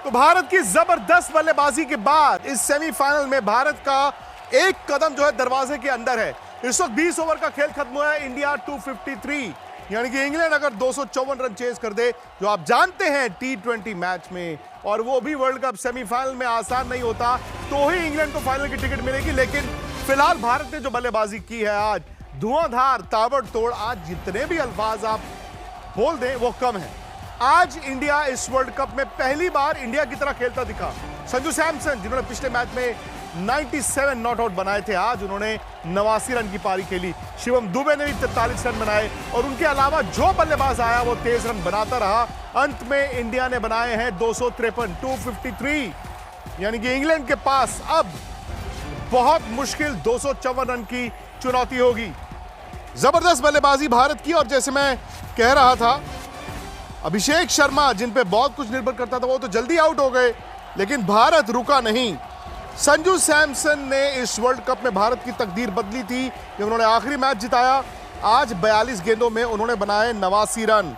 तो भारत की जबरदस्त बल्लेबाजी के बाद इस सेमीफाइनल में भारत का एक कदम जो है दरवाजे के अंदर है। इस वक्त 20 ओवर का खेल खत्म हुआ है। इंडिया 253, यानी कि इंग्लैंड अगर 254 रन चेज कर दे, जो आप जानते हैं T20 मैच में, और वो भी वर्ल्ड कप सेमीफाइनल में आसान नहीं होता, तो ही इंग्लैंड को फाइनल की टिकट मिलेगी। लेकिन फिलहाल भारत ने जो बल्लेबाजी की है आज, धुआंधार, ताबड़तोड़, आज जितने भी अल्फाज आप बोल दें वो कम है। आज इंडिया इस वर्ल्ड कप में पहली बार इंडिया की तरह खेलता दिखा। संजू सैमसन, जिन्होंने पिछले मैच में 97 नॉट आउट बनाए थे, आज उन्होंने 89 रन की पारी खेली। शिवम दुबे ने भी 43 रन बनाए, और उनके अलावा जो बल्लेबाज आया वो 23 रन बनाता रहा। अंत में इंडिया ने बनाए हैं 253, 253, यानी कि इंग्लैंड के पास अब बहुत मुश्किल 254 रन की चुनौती होगी। जबरदस्त बल्लेबाजी भारत की, और जैसे मैं कह रहा था, अभिषेक शर्मा, जिन पे बहुत कुछ निर्भर करता था, वो तो जल्दी आउट हो गए, लेकिन भारत रुका नहीं। संजू सैमसन ने इस वर्ल्ड कप में भारत की तकदीर बदली थी जब उन्होंने आखिरी मैच जिताया। आज 42 गेंदों में उन्होंने बनाए 89 रन,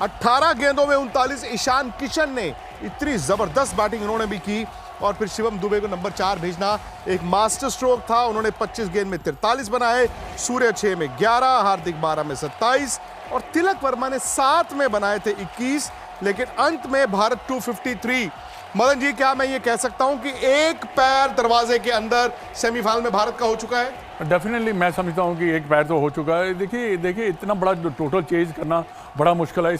18 गेंदों में 39। ईशान किशन ने इतनी जबरदस्त बैटिंग उन्होंने भी की, और फिर शिवम दुबे को नंबर 4 भेजना एक मास्टर स्ट्रोक था। उन्होंने 25 गेंद में 43 बनाए, सूर्य 6 में 11, हार्दिक 12 में 27, और तिलक वर्मा ने 7 में बनाए थे 21। लेकिन अंत में भारत 253। मदन जी, क्या मैं ये कह सकता हूं कि एक पैर दरवाजे के अंदर सेमीफाइनल में भारत का हो चुका है? डेफिनेटली मैं समझता हूं कि एक पैर तो हो चुका है। देखिए इतना बड़ा टोटल चेज करना बड़ा मुश्किल है।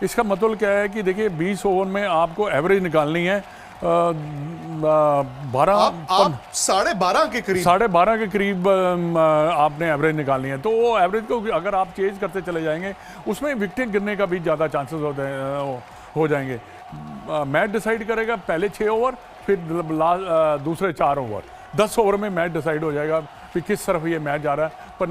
इसका मतलब क्या है कि देखिए 20 ओवर में आपको एवरेज निकालनी है 12.5 के करीब, 12.5 के करीब आपने एवरेज निकालनी है। तो वो एवरेज को अगर आप चेज करते चले जाएंगे, उसमें विकेट गिरने का भी ज़्यादा चांसेस हो जाएंगे। मैच डिसाइड करेगा पहले 6 ओवर, फिर दूसरे 4 ओवर। 10 ओवर में मैच डिसाइड हो जाएगा कि किस तरफ ये मैच जा रहा है। पर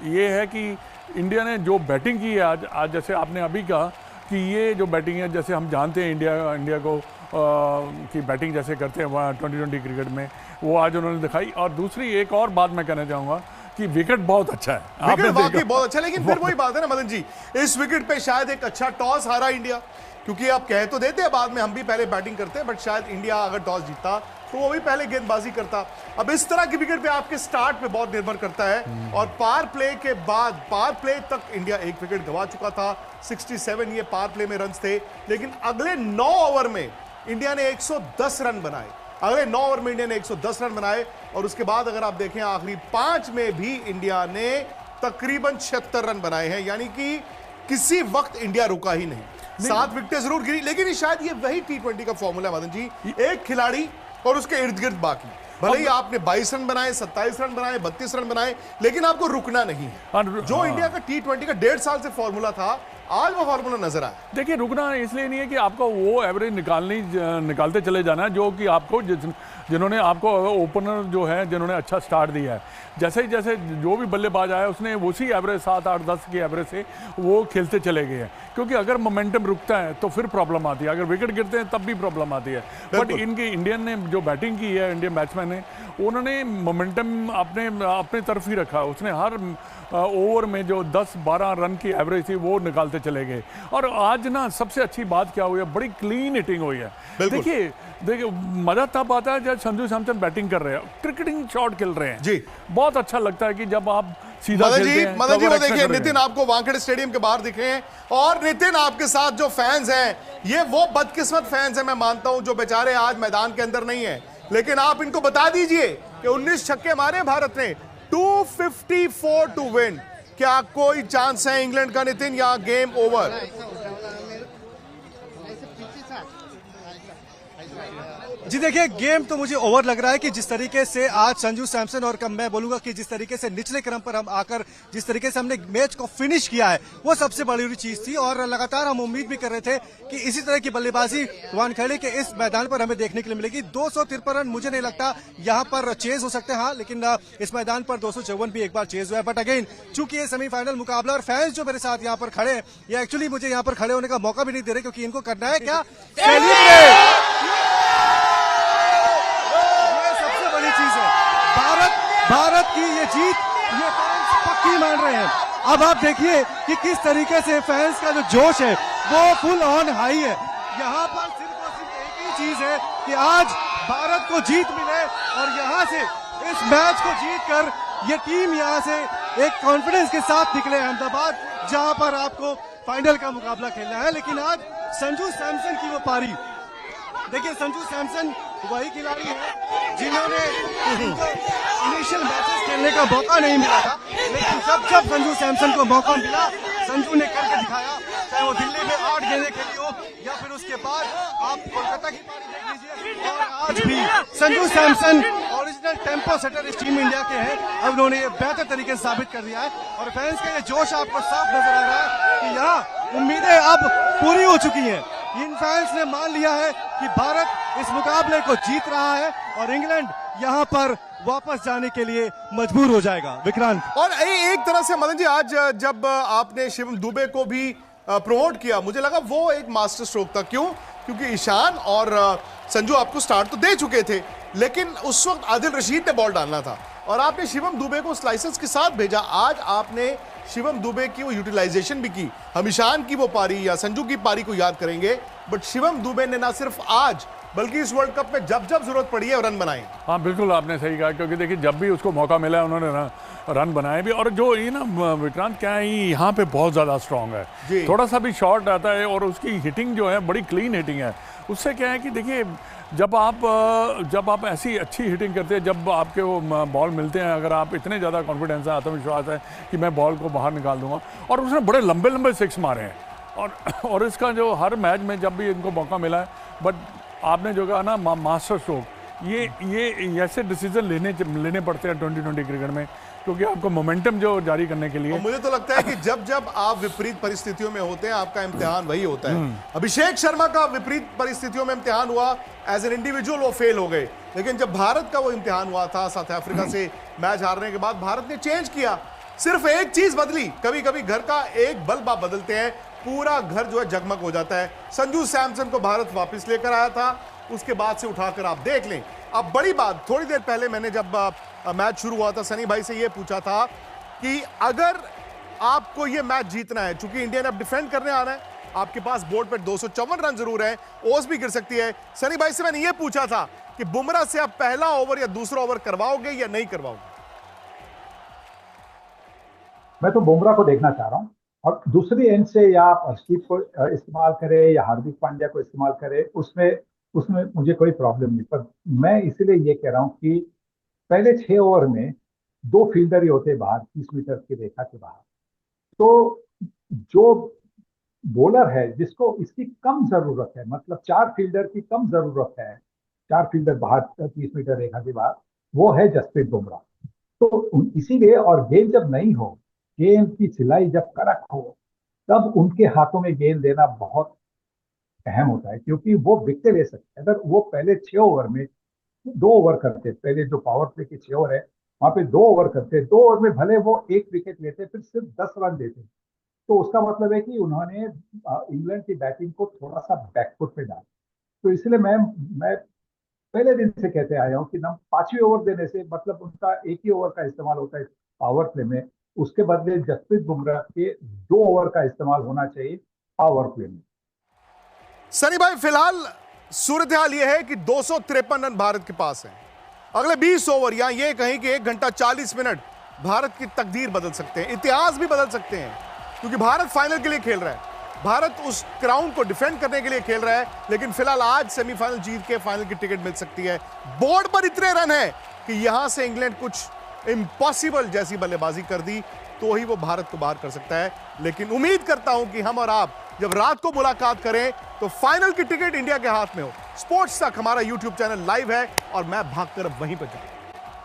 ये है कि इंडिया ने जो बैटिंग की है आज जैसे आपने अभी कहा कि ये जो बैटिंग है, जैसे हम जानते हैं इंडिया को की बैटिंग जैसे करते हैं वहाँ 2020 क्रिकेट में, वो आज उन्होंने दिखाई। और दूसरी एक और बात मैं कहना चाहूँगा कि विकेट बहुत अच्छा है, विकेट वाकई बहुत अच्छा। लेकिन फिर वही बात है ना मदन जी, इस विकेट पे शायद एक अच्छा टॉस हारा इंडिया, क्योंकि आप कह तो देते हैं बाद में हम भी पहले बैटिंग करते हैं, बट शायद इंडिया अगर टॉस जीतता तो वो भी पहले गेंदबाजी करता। अब इस तरह की विकेट पे आपके स्टार्ट पे बहुत निर्भर करता है। और पावर प्ले के बाद, पावर प्ले तक इंडिया एक विकेट गंवा चुका था, 67 ये पावर प्ले में रन्स थे। लेकिन अगले 9 ओवर में इंडिया ने 110 रन बनाए। अगले 9 ओवर में इंडिया ने 110 रन बनाए, और उसके बाद अगर आप देखें आखिरी 5 में भी इंडिया ने तकरीबन 76 रन बनाए हैं। यानी कि किसी वक्त इंडिया रुका ही नहीं। 7 विकेटें जरूर गिरी, लेकिन शायद ये वही T20 का फॉर्मूला मदन जी, एक खिलाड़ी और उसके इर्द गिर्द बाकी। भले ही आपने 22 रन बनाए, 27 रन बनाए, 32 रन बनाए, लेकिन आपको रुकना नहीं है। जो इंडिया का T20 का 1.5 साल से फॉर्मूला था, आज वो फॉर्मूला नजर आया। देखिए रुकना इसलिए नहीं है कि आपको वो एवरेज निकालते चले जाना है जो कि आपको जिन्होंने आपको ओपनर जो है, जिन्होंने अच्छा स्टार्ट दिया है, जैसे जो भी बल्लेबाज आया उसने उसी एवरेज 7, 8, 10 की एवरेज से वो खेलते चले गए हैं। क्योंकि अगर मोमेंटम रुकता है तो फिर प्रॉब्लम आती है, अगर विकेट गिरते हैं तब भी प्रॉब्लम आती है। बट इंडियन ने जो बैटिंग की है, इंडियन बैट्समैन ने, उन्होंने मोमेंटम अपने तरफ ही रखा। उसने हर ओवर में जो 10-12 रन की एवरेज थी वो निकालते चले गए। और आज ना सबसे अच्छी बात क्या हुई है, बड़ी क्लीन हिटिंग हुई है। देखिए मजा तब आता है जब संजू सैमसन बैटिंग कर रहे हैं, क्रिकेटिंग शॉट खेल रहे हैं जी। बहुत अच्छा लगता है कि जब आप सीधा खेलते हैं। मदन जी वो देखिए, नितिन आपको वानखेड़े स्टेडियम के बाहर दिख रहे हैं, और नितिन आपके साथ जो फैंस हैं, ये वो बदकिस्मत फैंस हैं, मैं मानता हूं, जो बेचारे आज मैदान के अंदर नहीं है। लेकिन आप इनको बता दीजिए कि 19 छक्के मारे भारत ने, 254 टू विन। क्या कोई चांस है इंग्लैंड का नितिन, या गेम ओवर? जी देखिए, गेम तो मुझे ओवर लग रहा है कि जिस तरीके से आज संजू सैमसन, और मैं बोलूंगा कि जिस तरीके से निचले क्रम पर हम आकर जिस तरिके से हमने मैच को फिनिश किया है, वो सबसे बड़ी चीज थी। और लगातार हम उम्मीद भी कर रहे थे कि इसी तरह की बल्लेबाजी वानखेड़े के इस मैदान पर हमें देखने के लिए मिलेगी। 253 रन मुझे नहीं लगता यहाँ पर चेज हो सकते हैं, हाँ, लेकिन इस मैदान पर 254 भी एक बार चेज हुआ है। बट अगेन, चूंकि ये सेमीफाइनल मुकाबला, और फैंस जो मेरे साथ यहाँ पर खड़े हैं, ये एक्चुअली मुझे यहाँ पर खड़े होने का मौका भी नहीं दे रहे, क्योंकि इनको करना है क्या, भारत की ये जीत, ये फैंस पक्की मान रहे हैं। अब आप देखिए कि किस तरीके से फैंस का जो जोश है वो फुल ऑन हाई है। यहाँ पर सिर्फ और सिर्फ एक ही चीज है कि आज भारत को जीत मिले और यहाँ से इस मैच को जीतकर ये टीम यहाँ से एक कॉन्फिडेंस के साथ निकले अहमदाबाद, जहां पर आपको फाइनल का मुकाबला खेलना है। लेकिन आज संजू सैमसन की वो पारी देखिए, संजू सैमसन वही खिलाड़ी है जिन्होंने इनिशियल मैचेस खेलने का मौका नहीं मिला था, लेकिन जब संजू सैमसन को मौका मिला संजू ने करके दिखाया। चाहे वो दिल्ली में 8 गेंदें खेली हो या फिर उसके बाद आप कोलकाता की पारी देख लीजिए, और आज भी Sanju Samson original tempo setter इस टीम इंडिया के हैं। अब उन्होंने ये बेहतर तरीके से साबित कर दिया है और फैंस का ये जोश आपको साफ नजर आ रहा है कि यहाँ उम्मीदें अब पूरी हो चुकी हैं। इन फैंस ने मान लिया है कि भारत इस मुकाबले को जीत रहा है और इंग्लैंड यहाँ पर वापस जाने के लिए मजबूर हो जाएगा। विक्रांत, और एक तरह से मदन जी, आज जब आपने शिवम दुबे को भी प्रमोट किया, मुझे लगा वो एक मास्टर स्ट्रोक था। क्यों? क्योंकि ईशान और संजू आपको स्टार्ट तो दे चुके थे, लेकिन उस वक्त आदिल रशीद ने बॉल डालना था और आपने शिवम दुबे को स्लाइसेस के साथ भेजा। आज आपने शिवम दुबे की वो यूटिलाइजेशन भी की। हम ईशान की वो पारी या संजू की पारी को याद करेंगे, बट शिवम दुबे ने ना सिर्फ आज बल्कि इस वर्ल्ड कप में जब जब जरूरत पड़ी है रन बनाए। हाँ बिल्कुल, आपने सही कहा, क्योंकि देखिए जब भी उसको मौका मिला है उन्होंने रन बनाए भी। और जो ये ना विक्रांत क्या है, यहाँ पे बहुत ज़्यादा स्ट्रांग है, थोड़ा सा भी शॉट आता है और उसकी हिटिंग जो है बड़ी क्लीन हिटिंग है। उससे क्या है कि देखिए जब आप ऐसी अच्छी हिटिंग करते हैं, जब आपके वो बॉल मिलते हैं, अगर आप इतने ज़्यादा कॉन्फिडेंस है, आत्मविश्वास है कि मैं बॉल को बाहर निकाल दूंगा, और उसने बड़े लंबे लंबे सिक्स मारे हैं। और इसका जो हर मैच में जब भी इनको मौका मिला है, बट आपने जो कहा ना मास्टर स्ट्रोक, ये ऐसे डिसीजन लेने पड़ते हैं 2020 क्रिकेट में, क्योंकि आपको मोमेंटम जो जारी करने के लिए। और मुझे तो लगता है कि जब जब आप विपरीत परिस्थितियों में होते हैं, आपका इम्तिहान वही होता है। अभिषेक शर्मा का विपरीत परिस्थितियों में इम्तिहान हुआ, एज एन इंडिविजुअल वो फेल हो गए, लेकिन जब भारत का वो इम्तिहान हुआ था साउथ अफ्रीका से मैच हारने के बाद, भारत ने चेंज किया। सिर्फ एक चीज बदली, कभी कभी घर का एक बल्ब आप बदलते हैं, पूरा घर जो है जगमग हो जाता है। संजू सैमसन को भारत वापस लेकर आया था, उसके बाद से उठाकर आप देख लें। अब बड़ी बात, थोड़ी देर पहले मैंने जब मैच शुरू हुआ था सनी भाई से ये पूछा था कि अगर आपको ये मैच जीतना है, चूंकि इंडिया ने अब डिफेंड करने आना है, आपके पास बोर्ड पर 254 रन जरूर है, ओस भी गिर सकती है। सनी भाई से मैंने ये पूछा था कि बुमराह से आप पहला ओवर या दूसरा ओवर करवाओगे या नहीं करवाओगे? मैं तो बुमराह को देखना चाह रहा हूं, और दूसरी एंड से या आप अर्शदीप को इस्तेमाल करें या हार्दिक पांड्या को इस्तेमाल करें, उसमें मुझे कोई प्रॉब्लम नहीं। पर मैं इसलिए ये कह रहा हूं कि पहले 6 ओवर में 2 फील्डर ही होते बाहर 30 मीटर की रेखा के बाहर, तो जो बॉलर है जिसको इसकी कम जरूरत है, मतलब 4 फील्डर की कम जरूरत है, 4 फील्डर बाहर 30 मीटर रेखा के बाहर, वो है जसप्रीत बुमराह। तो इसीलिए, और गेंद जब नहीं हो, गेंद की सिलाई जब कड़क हो, तब उनके हाथों में गेंद देना बहुत अहम होता है, क्योंकि वो विकेट ले सकते हैं। अगर वो पहले 6 ओवर में 2 ओवर करते, पहले जो पावर प्ले के 6 ओवर है वहां पे 2 ओवर करते, 2 ओवर में भले वो 1 विकेट लेते, फिर सिर्फ 10 रन देते, तो उसका मतलब है कि उन्होंने इंग्लैंड की बैटिंग को थोड़ा सा बैकफुट पे डाला। तो इसलिए मैं पहले दिन से कहते आया हूँ कि ना 5वें ओवर देने से, मतलब उनका 1 ही ओवर का इस्तेमाल होता है पावर प्ले में, उसके बदले जसप्रीत बुमराह के 2 ओवर का इस्तेमाल होना चाहिए पावर प्ले में। सनी भाई, फिलहाल सूरत हाल यह है कि 253 रन भारत के पास है। अगले 20 ओवर या ये कहीं कि 1 घंटा 40 मिनट भारत की तकदीर बदल सकते हैं, इतिहास भी बदल सकते हैं, क्योंकि भारत फाइनल के लिए खेल रहा है, भारत उस क्राउन को डिफेंड करने के लिए खेल रहा है। लेकिन फिलहाल आज सेमीफाइनल जीत के फाइनल की टिकट मिल सकती है। बोर्ड पर इतने रन है कि यहां से इंग्लैंड कुछ इम्पॉसिबल जैसी बल्लेबाजी कर दी तो ही वो भारत को बाहर कर सकता है। लेकिन उम्मीद करता हूं कि हम और आप जब रात को मुलाकात करें तो फाइनल की टिकट इंडिया के हाथ में हो। स्पोर्ट्स तक हमारा YouTube चैनल लाइव है और मैं भागकर अब वहीं पर जाऊं।